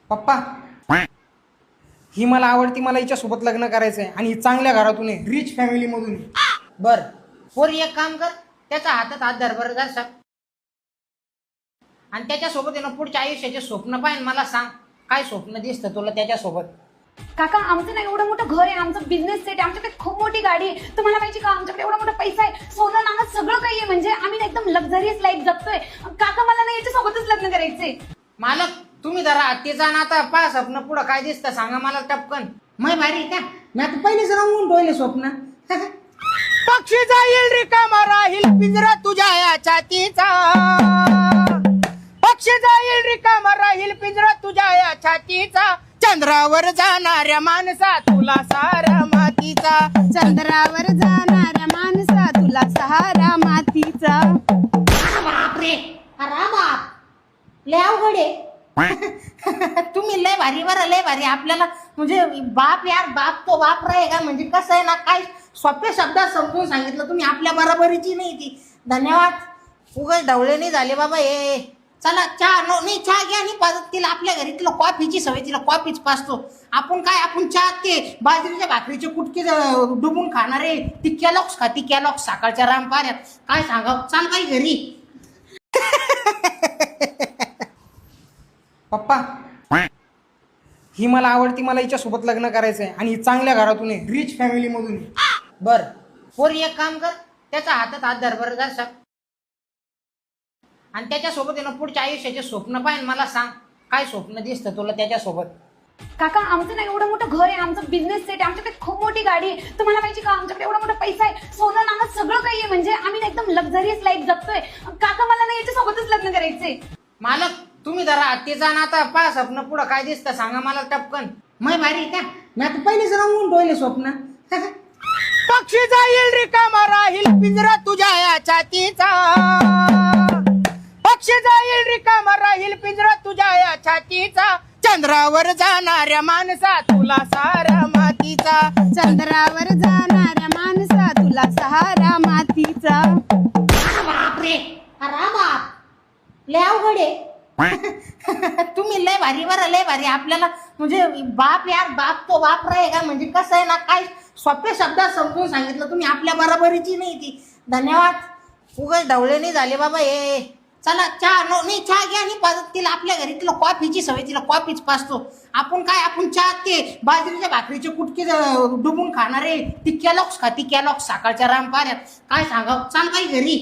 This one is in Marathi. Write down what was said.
पप्पा, ही मला आवडती, मला हिच्यासोबत लग्न करायचंय आणि ही चांगल्या घरातून आहे, रिच फॅमिली मधून आहे. बर पोरी एक काम कर, त्याच्या हातात हात धर बरं जरासा आणि त्याच्यासोबत आहे ना पुढच्या आयुष्याचे स्वप्न पाहिजे. मला सांग काय स्वप्न दिसतं तुला त्याच्यासोबत? काका आमचं ना एवढं मोठं घर आहे, आमचं बिझनेस सेट आहे, आमच्याकडे खूप मोठी गाडी आहे. तुम्हाला माहिती का आमच्याकडे एवढा मोठा पैसा आहे, सोनं नाणं सगळं काही आहे. म्हणजे आम्ही ना एकदम लक्झरियस लाईफ जगतोय. काका मला ना याच्यासोबतच लग्न करायचंय. मालक तुम्ही जरा तेचा ना आता पा स्वप्न पुढं काय दिसतं सांगा मला टपकन. मै भारी का मी आता पहिलेच रंगून ठेवले स्वप्न. पक्षी जाईल रिकामा राहील पिंजरा तुझ्या या छातीचा, पक्षी जाईल रिकामा राहील पिंजरा तुझ्या या छातीचा, चंद्रावर जाणाऱ्या माणसा तुला सारा मातीचा, चंद्रावर जाणाऱ्या माणसा तुला सहारा मातीचा. बापरे अरे बाप लय अवघड आहे. तुम्ही लय भारी बरं लय भारी. आपल्याला म्हणजे बाप यार बाप तो बाप रहेगा म्हणजे कसं आहे ना, काय सोप्या शब्दात समजून सांगितलं तुम्ही. आपल्या बरोबरीची नाही ती. धन्यवाद. उगाच ढवळे नाही झाले बाबा हे. चला चहा नाही चहा घ्या आणि पाजत. तिला आपल्या घरी तिला कॉफीची सवय, तिला कॉफीच पाजतो आपण. काय आपण चहा ते बाजरीच्या भाकरीचे कुटके डुबून खाणारे ती कॅलॉक्स खाती कॅलॉक्स सकाळच्या रामपाऱ्यात. काय सांगा चाल बाई घरी. पप्पा, ही मला आवडती, मला हिच्यासोबत लग्न करायचंय आणि ही चांगल्या घरातून आहे, रिच फॅमिली मधून आहे. बर पोरी एक काम कर, त्याच्या हातात हात धर बरं जरासा आणि त्याच्यासोबत आहे ना पुढच्या आयुष्याचे स्वप्न पाहिजे. मला सांग काय स्वप्न दिसतं तुला त्याच्यासोबत? काका आमचं ना एवढं मोठं घर आहे, आमचं बिझनेस सेट आहे, आमच्याकडे खूप मोठी गाडी आहे. तुम्हाला माहिती का आमच्याकडे एवढा मोठा पैसा आहे, सोनं नाणं सगळं काही आहे. म्हणजे आम्ही ना एकदम लक्झरियस लाईफ जगतोय. काका मला ना याच्यासोबतच लग्न करायचंय. मालक तुम्ही जरा तेचा ना आता पा स्वप्न पुढं काय दिसतं सांगा मला टपकन. मै भारी का मी आता पहिलेच रंगून ठेवले स्वप्न. पक्षी जाईल रिकामा राहील पिंजरा तुझ्या या छातीचा, पक्षी जाईल रिकामा राहील पिंजरा तुझ्या या छातीचा, चंद्रावर जाणाऱ्या माणसा तुला सारा मातीचा, चंद्रावर जाणाऱ्या माणसा तुला सहारा मातीचा. बापरे अरे बाप लय अवघड आहे. तुम्ही लय भारी बरं लय भारी. आपल्याला म्हणजे बाप यार बाप तो बाप रहेगा म्हणजे कसं आहे ना, काय सोप्या शब्दात समजून सांगितलं तुम्ही. आपल्या बरोबरीची नाही ती. धन्यवाद. उगाच ढवळे नाही झाले बाबा हे. चला चहा नाही चहा घ्या आणि पाजत. तिला आपल्या घरी तिला कॉफीची सवय, तिला कॉफीच पाजतो आपण. काय आपण चहा ते बाजरीच्या भाकरीचे कुटके डुबून खाणारे ती कॅलॉक्स खाती कॅलॉक्स सकाळच्या रामपाऱ्यात. काय सांगा चाल बाई घरी.